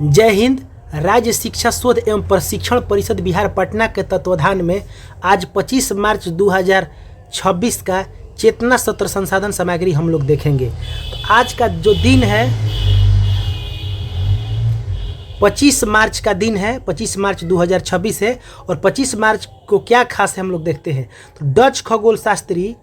जय हिंद। राज्य शिक्षा शोध एवं प्रशिक्षण परिषद बिहार पटना के तत्वाधान में आज 25 मार्च 2026 का चेतना सत्र संसाधन सामग्री हम लोग देखेंगे। तो आज का जो दिन है 25 मार्च का दिन है, 25 मार्च 2026 है। और 25 मार्च को क्या खास है हम लोग देखते हैं। तो डच खगोल शास्त्री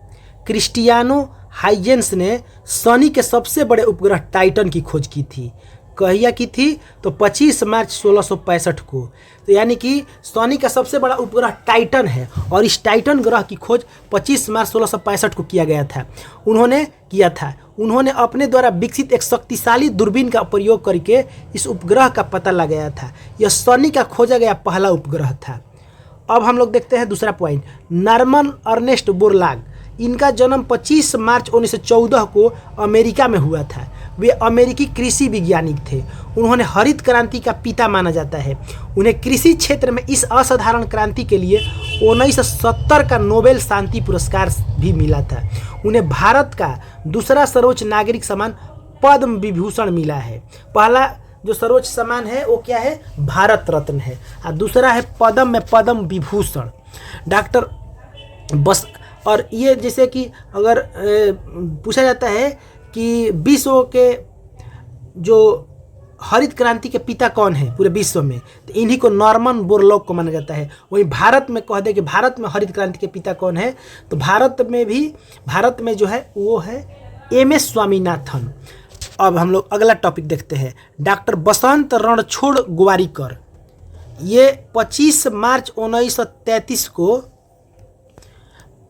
क्रिस्टियानो हाइजेंस ने शनि के सबसे बड़े उपग्रह टाइटन की खोज की थी। कहिया की थी? तो 25 मार्च 1665 को। तो यानी कि शनि का सबसे बड़ा उपग्रह टाइटन है और इस टाइटन ग्रह की खोज 25 मार्च 1665 को किया गया था। उन्होंने अपने द्वारा विकसित एक शक्तिशाली दूरबीन का प्रयोग करके इस उपग्रह का पता लगाया था। यह शनि का खोजा गया पहला उपग्रह था। अब हम लोग देखते हैं दूसरा पॉइंट। नॉर्मन अर्नेस्ट बोरलॉग, इनका जन्म 25 मार्च 1914 को अमेरिका में हुआ था। वे अमेरिकी कृषि वैज्ञानिक थे। उन्होंने हरित क्रांति का पिता माना जाता है। उन्हें कृषि क्षेत्र में इस असाधारण क्रांति के लिए 1970 का नोबेल शांति पुरस्कार भी मिला था। उन्हें भारत का दूसरा सर्वोच्च नागरिक सम्मान पद्म विभूषण मिला है। पहला जो सर्वोच्च सम्मान है वो क्या है? भारत रत्न है, और दूसरा है पद्म में पद्म विभूषण। डॉक्टर बस और ये जैसे कि अगर पूछा जाता है कि विश्व के जो हरित क्रांति के पिता कौन है पूरे विश्व में, तो इन्हीं को नॉर्मन बोरलॉग को माना जाता है। वहीं भारत में कह दे कि भारत में हरित क्रांति के पिता कौन है, तो भारत में जो है वो है MS स्वामीनाथन। अब हम लोग अगला टॉपिक देखते हैं। डॉक्टर बसंत रणछोड़ गोवारिकर, ये 25 मार्च 1933 को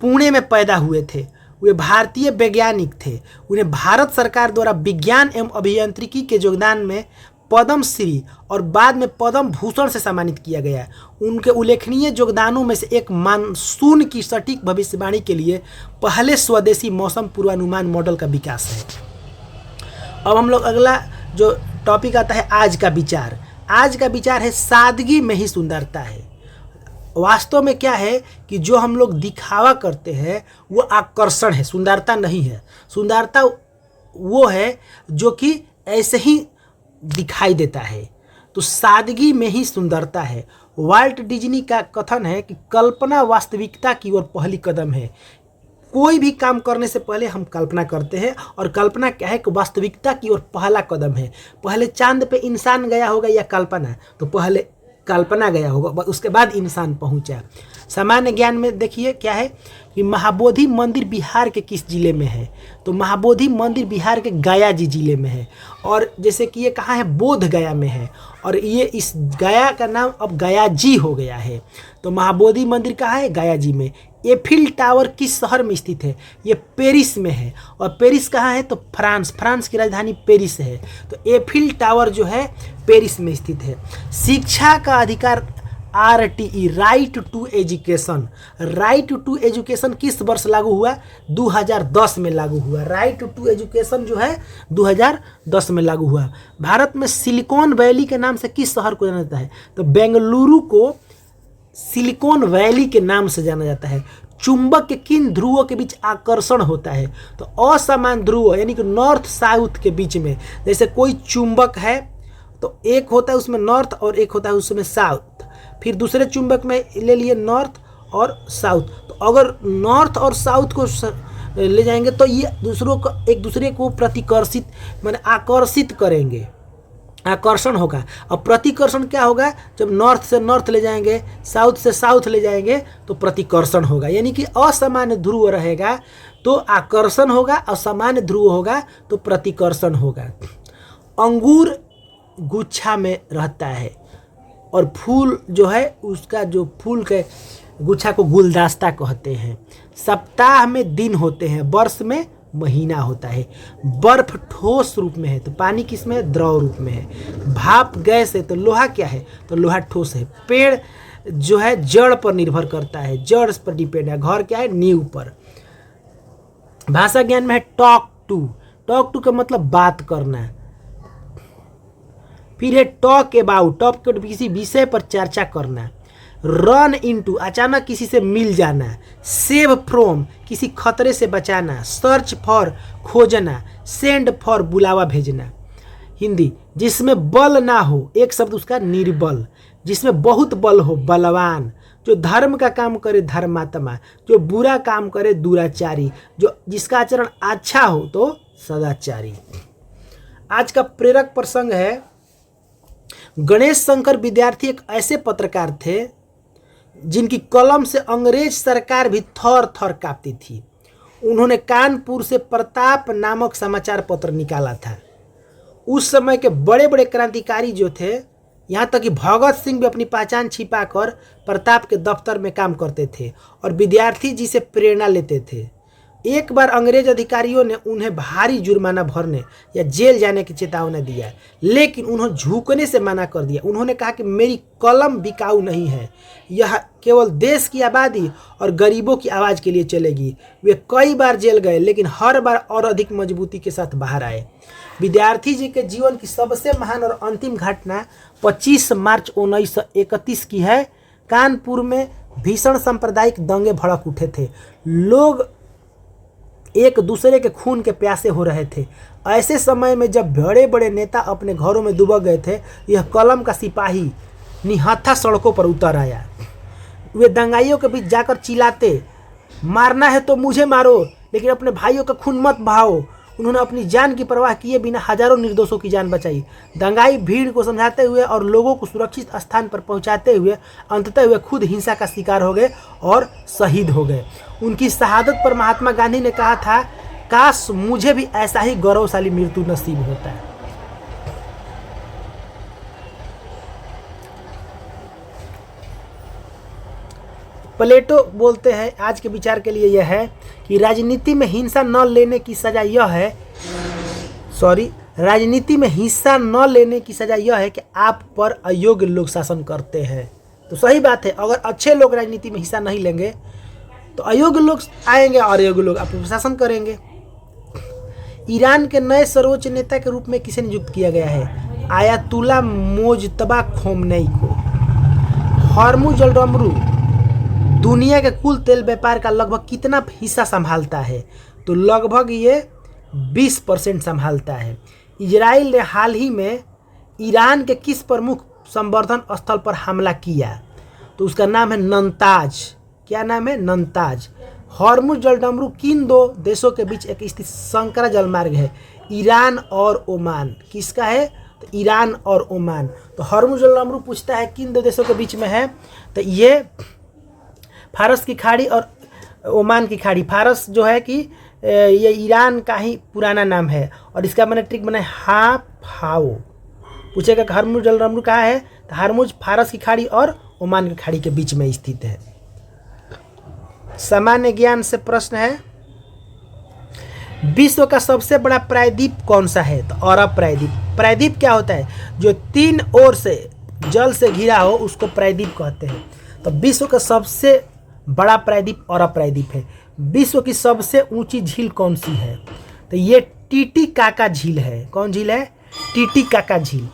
पुणे में पैदा हुए थे। वे भारतीय वैज्ञानिक थे। उन्हें भारत सरकार द्वारा विज्ञान एवं अभियांत्रिकी के योगदान में पद्म श्री और बाद में पद्म भूषण से सम्मानित किया गया। उनके उल्लेखनीय योगदानों में से एक मानसून की सटीक भविष्यवाणी के लिए पहले स्वदेशी मौसम पूर्वानुमान मॉडल का विकास है। अब हम लोग अगला जो टॉपिक आता है आज का विचार। आज का विचार है सादगी में ही सुंदरता है। वास्तव में क्या है कि जो हम लोग दिखावा करते हैं वो आकर्षण है, सुंदरता नहीं है। सुंदरता वो है जो कि ऐसे ही दिखाई देता है। तो सादगी में ही सुंदरता है। वाल्ट डिज्नी का कथन है कि कल्पना वास्तविकता की ओर पहली कदम है। कोई भी काम करने से पहले हम कल्पना करते हैं, और कल्पना क्या है कि वास्तविकता की ओर पहला कदम है। पहले चांद पे इंसान गया होगा या कल्पना, तो पहले कल्पना गया होगा, उसके बाद इंसान पहुंचा। सामान्य ज्ञान में देखिए क्या है कि महाबोधि मंदिर बिहार के किस जिले में है, तो महाबोधि मंदिर बिहार के गया जी जिले में है। और जैसे कि ये कहाँ है? बोध गया में है, और ये इस गया का नाम अब गया जी हो गया है। तो महाबोधि मंदिर कहाँ है? गया जी में। एफिल टावर किस शहर में स्थित है? ये पेरिस में है। और पेरिस कहाँ है? तो फ्रांस की राजधानी पेरिस है। तो एफिल टावर जो है पेरिस में स्थित है। शिक्षा का अधिकार RTE, right to education. Right to education किस वर्ष लागू हुआ? 2010 में लागू हुआ। राइट टू एजुकेशन जो है 2010 में लागू हुआ। भारत में सिलिकॉन वैली के नाम से किस शहर को जाना जाता है? तो बेंगलुरु को सिलिकॉन वैली के नाम से जाना जाता है। चुंबक के किन ध्रुवों के बीच आकर्षण होता है? तो असमान ध्रुव यानी कि नॉर्थ साउथ के बीच में। जैसे कोई चुंबक है तो एक होता है उसमें नॉर्थ और एक होता है उसमें साउथ। फिर दूसरे चुंबक में ले लिए नॉर्थ और साउथ। तो अगर नॉर्थ और साउथ को ले जाएंगे तो ये एक दूसरे को प्रतिकर्षित माने आकर्षित करेंगे, आकर्षण होगा। और प्रतिकर्षण क्या होगा? जब नॉर्थ से नॉर्थ ले जाएंगे, साउथ से साउथ ले जाएंगे तो प्रतिकर्षण होगा। यानी कि असामान्य ध्रुव रहेगा तो आकर्षण होगा, और सामान्य ध्रुव होगा तो प्रतिकर्षण होगा। अंगूर गुच्छा में रहता है, और फूल जो है उसका जो फूल के गुच्छा को गुलदस्ता कहते हैं। सप्ताह में दिन होते हैं, वर्ष में महीना होता है। बर्फ ठोस रूप में है तो पानी किस में है? द्रव रूप में है। भाप गैस है तो लोहा क्या है? तो लोहा ठोस है। पेड़ जो है जड़ पर निर्भर करता है, जड़ पर डिपेंड है। घर क्या है? नींव पर। भाषा ज्ञान में है टॉक टू का मतलब बात करना। फिर है टॉक अबाउट, किसी विषय पर चर्चा करना। रन इनटू, अचानक किसी से मिल जाना। सेव फ्रॉम, किसी खतरे से बचाना। सर्च फॉर, खोजना। सेंड फॉर, बुलावा भेजना। हिंदी, जिसमें बल ना हो, एक शब्द उसका निर्बल, जिसमें बहुत बल हो बलवान, जो धर्म का काम करे धर्मात्मा, जो बुरा काम करे दुराचारी, जो जिसका आचरण अच्छा हो तो सदाचारी। आज का प्रेरक प्रसंग है, गणेश शंकर विद्यार्थी एक ऐसे पत्रकार थे जिनकी कलम से अंग्रेज सरकार भी थर थर कांपती थी। उन्होंने कानपुर से प्रताप नामक समाचार पत्र निकाला था। उस समय के बड़े बड़े क्रांतिकारी जो थे, यहाँ तक कि भगत सिंह भी अपनी पहचान छिपाकर प्रताप के दफ्तर में काम करते थे और विद्यार्थी जी से प्रेरणा लेते थे। एक बार अंग्रेज अधिकारियों ने उन्हें भारी जुर्माना भरने या जेल जाने की चेतावनी दिया, लेकिन उन्होंने झुकने से मना कर दिया। उन्होंने कहा कि मेरी कलम बिकाऊ नहीं है, यह केवल देश की आबादी और गरीबों की आवाज़ के लिए चलेगी। वे कई बार जेल गए, लेकिन हर बार और अधिक मजबूती के साथ बाहर आए। विद्यार्थी जी के जीवन की सबसे महान और अंतिम घटना 25 मार्च 1931 की है। कानपुर में भीषण सांप्रदायिक दंगे भड़क उठे थे। लोग एक दूसरे के खून के प्यासे हो रहे थे। ऐसे समय में जब बड़े बड़े नेता अपने घरों में दुबक गए थे, यह कलम का सिपाही निहत्था सड़कों पर उतर आया। वे दंगाइयों के बीच जाकर चिल्लाते, मारना है तो मुझे मारो, लेकिन अपने भाइयों का खून मत बहाओ। उन्होंने अपनी जान की परवाह किए बिना हजारों निर्दोषों की जान बचाई। दंगाई भीड़ को समझाते हुए और लोगों को सुरक्षित स्थान पर पहुंचाते हुए अंततः वे खुद हिंसा का शिकार हो गए और शहीद हो गए। उनकी शहादत पर महात्मा गांधी ने कहा था, काश मुझे भी ऐसा ही गौरवशाली मृत्यु नसीब होता है। प्लेटो बोलते हैं, आज के विचार के लिए यह है कि राजनीति में हिंसा न लेने की सजा यह है राजनीति में हिस्सा न लेने की सजा यह है कि आप पर अयोग्य लोग शासन करते हैं। तो सही बात है, अगर अच्छे लोग राजनीति में हिस्सा नहीं लेंगे तो अयोग्य लोग आएंगे और अयोग्य लोग आप पर शासन करेंगे। ईरान के नए सर्वोच्च नेता के रूप में किसे नियुक्त किया गया है? आयतुल्ला मोजतबा खोमेनी को। हॉर्मुज जलडमरू दुनिया के कुल तेल व्यापार का लगभग कितना हिस्सा संभालता है? तो लगभग ये 20% संभालता है। इजराइल ने हाल ही में ईरान के किस प्रमुख संवर्धन स्थल पर हमला किया? तो उसका नाम है नंताज। क्या नाम है? नंताज। हॉर्मुज जलडमरू किन दो देशों के बीच एक स्थित संकरा जलमार्ग है? ईरान और ओमान। किसका है? तो ईरान और ओमान। तो हॉर्मुज जलडमरू पूछता है किन दो देशों के बीच में है? तो ये फारस की खाड़ी और ओमान की खाड़ी। फारस जो है कि ये ईरान का ही पुराना नाम है और इसका मैंने ट्रिक बनाया हाफाओ। पूछेगा कि हॉर्मुज जलडमरू कहाँ है? तो हॉर्मुज फारस की खाड़ी और ओमान की खाड़ी के बीच में स्थित है। सामान्य ज्ञान से प्रश्न है, विश्व का सबसे बड़ा प्रायद्वीप कौन सा है? तो अरब प्रायद्वीप। प्रायद्वीप क्या होता है? जो 3 ओर से जल से घिरा हो उसको प्रायद्वीप कहते हैं। तो विश्व का सबसे बड़ा प्रायद्वीप अरब प्रायद्वीप है। विश्व की सबसे ऊंची झील कौन सी है? तो ये टीटीकाका झील है। कौन झील है? टीटीकाका झील।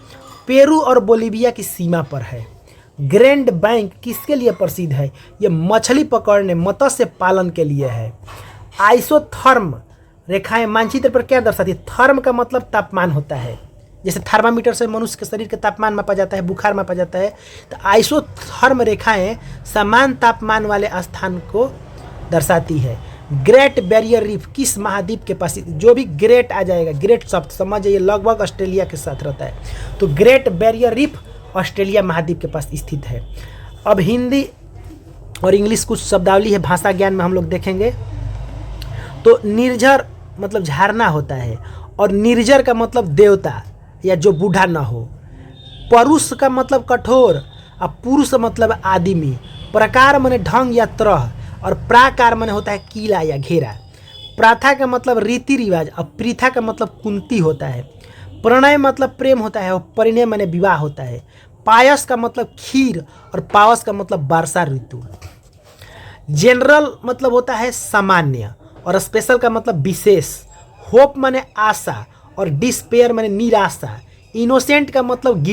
पेरू और बोलीविया की सीमा पर है। ग्रैंड बैंक किसके लिए प्रसिद्ध है? ये मछली पकड़ने, मत्स्य पालन के लिए है। आइसोथर्म रेखाएं मानचित्र पर क्या दर्शाती है? थर्म का मतलब तापमान होता है, जैसे थर्मामीटर से मनुष्य के शरीर का तापमान मापा जाता है, बुखार मापा जाता है। तो आइसोथर्म रेखाएं समान तापमान वाले स्थान को दर्शाती है। ग्रेट बैरियर रीफ किस महाद्वीप के पास? जो भी ग्रेट आ जाएगा, ग्रेट शब्द समझ जाइए, लगभग ऑस्ट्रेलिया के साथ रहता है। तो ग्रेट बैरियर रीफ ऑस्ट्रेलिया महाद्वीप के पास स्थित है। अब हिंदी और इंग्लिश कुछ शब्दावली है, भाषा ज्ञान में हम लोग देखेंगे। तो निर्झर मतलब झरना होता है और निर्जर का मतलब देवता या जो बूढ़ा ना हो। परुष का मतलब कठोर और पुरुष मतलब आदमी। प्रकार माने ढंग या तरह और प्राकार माने होता है किला या घेरा। प्रथा का मतलब रीति रिवाज और प्रथा का मतलब कुंती होता है। प्रणय मतलब प्रेम होता है और परिणय माने विवाह होता है। पायस का मतलब खीर और पावस का मतलब वर्षा ऋतु। जनरल मतलब होता है सामान्य और स्पेशल का मतलब विशेष। होप माने आशा और डिस्पेयर माने निराशा। इनोसेंट का मतलब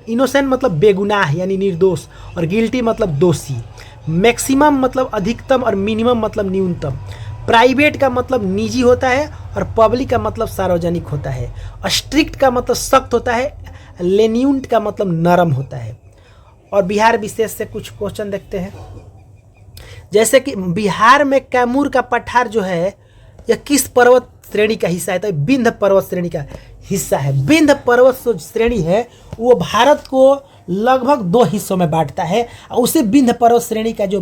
इनोसेंट मतलब बेगुनाह यानी निर्दोष और गिल्टी मतलब दोषी। मैक्सिमम मतलब अधिकतम और मिनिमम मतलब न्यूनतम। प्राइवेट का मतलब निजी होता है और पब्लिक का मतलब सार्वजनिक होता है। स्ट्रिक्ट का मतलब सख्त होता है, लेन्यूट का मतलब नरम होता है। और बिहार विशेष से कुछ क्वेश्चन देखते हैं, जैसे कि बिहार में कैमूर का पठार जो है यह किस पर्वत श्रेणी का हिस्सा है? तो विंध्य पर्वत श्रेणी का हिस्सा है। विंध्य पर्वत जो श्रेणी है वो भारत को लगभग 2 हिस्सों में बांटता है, और उसी विंध्य पर्वत श्रेणी का जो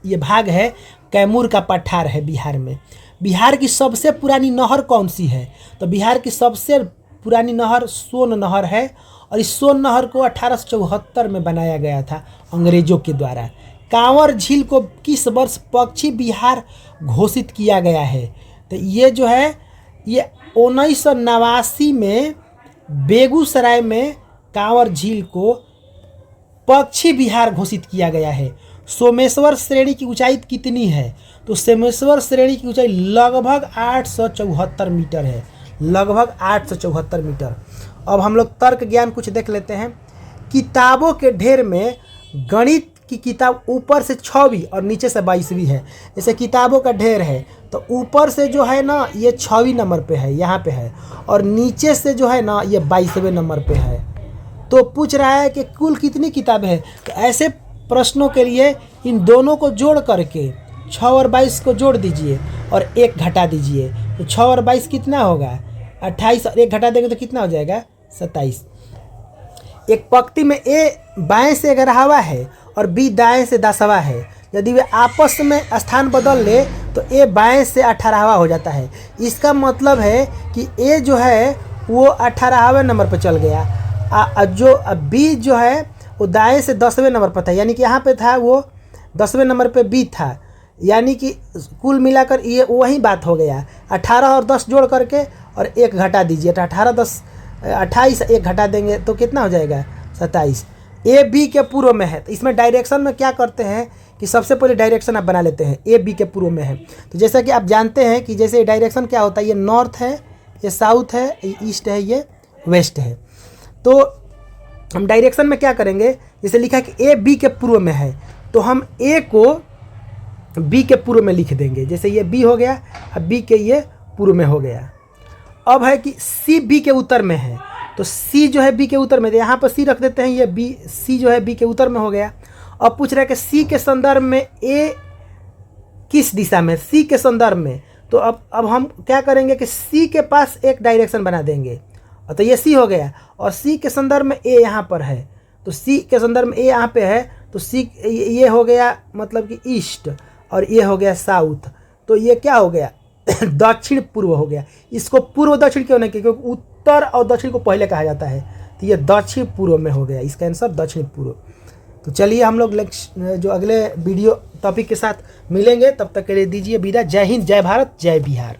ये भाग है कैमूर का पठार है बिहार में। बिहार की सबसे पुरानी नहर कौन सी है? तो बिहार की सबसे पुरानी नहर सोन नहर है, और इस सोन नहर को 1874 में बनाया गया था अंग्रेजों के द्वारा। कांवर झील को किस वर्ष पक्षी बिहार घोषित किया गया है? तो ये जो है ये 1989 में बेगूसराय में कांवर झील को पक्षी बिहार घोषित किया गया है। सोमेश्वर श्रेणी की ऊंचाई कितनी है? तो सोमेश्वर श्रेणी की ऊंचाई लगभग 874 मीटर है, लगभग 874 मीटर। अब हम लोग तर्क ज्ञान कुछ देख लेते हैं। किताबों के ढेर में गणित की किताब ऊपर से 6वीं और नीचे से 22वीं है। जैसे किताबों का ढेर है तो ऊपर से जो है ना ये 6वीं नंबर पे है, यहाँ पे है, और नीचे से जो है ना ये 22वें नंबर पे है। तो पूछ रहा है कि कुल कितनी किताबें हैं? तो ऐसे प्रश्नों के लिए इन दोनों को जोड़ करके 6 और 22 को जोड़ दीजिए और 1 घटा दीजिए। तो 6 और 22 कितना होगा? 28, और 1 घटा देंगे तो कितना हो जाएगा? 27। एक पंक्ति में ए बाएं से 11वां है और बी दाएं से 10वां है। यदि वे आपस में स्थान बदल ले तो ए बाएं से 18वां हो जाता है। इसका मतलब है कि ए जो है वो 18वें नंबर पर चल गया, जो बी जो है वो दाएं से 10वें नंबर पर था, यानी कि यहाँ पे था वो 10वें नंबर पे बी था, यानी कि कुल मिलाकर ये वही बात हो गया। 18 और 10 जोड़ करके और 1 घटा दीजिए, तो 18 10 28, 1 घटा देंगे तो कितना हो जाएगा? 27। ए बी के पूर्व में है, तो इसमें डायरेक्शन में क्या करते हैं कि सबसे पहले डायरेक्शन आप बना लेते हैं। ए बी के पूर्व में है, तो जैसा कि आप जानते हैं कि जैसे डायरेक्शन क्या होता है, ये नॉर्थ है, ये साउथ है, ये ईस्ट है, ये वेस्ट है। तो हम डायरेक्शन में क्या करेंगे, जैसे लिखा कि ए बी के पूर्व में है तो हम ए को बी के पूर्व में लिख देंगे। जैसे ये बी हो गया, अब बी के ये पूर्व में हो गया। अब है कि सी बी के उत्तर में है, तो सी जो है बी के उत्तर में, तो यहाँ पर सी रख देते हैं, ये बी सी जो है बी के उत्तर में हो गया। अब पूछ रहा है कि सी के संदर्भ में ए किस दिशा में? सी के संदर्भ में, तो अब हम क्या करेंगे कि सी के पास एक डायरेक्शन बना देंगे, तो ये सी हो गया, और सी के संदर्भ में ए यहाँ पर है, तो सी के संदर्भ में ए यहाँ पे है, तो सी ये हो गया मतलब कि ईस्ट, और ये हो गया साउथ। तो ये क्या हो गया? दक्षिण पूर्व हो गया। इसको पूर्व दक्षिण क्यों नहीं, क्योंकि उत्तर और दक्षिण को पहले कहा जाता है, तो ये दक्षिण पूर्व में हो गया, इसका आंसर दक्षिण पूर्व। तो चलिए हम लोग जो अगले वीडियो टॉपिक के साथ मिलेंगे, तब तक के लिए दीजिए विदा। जय हिंद, जय भारत, जय बिहार।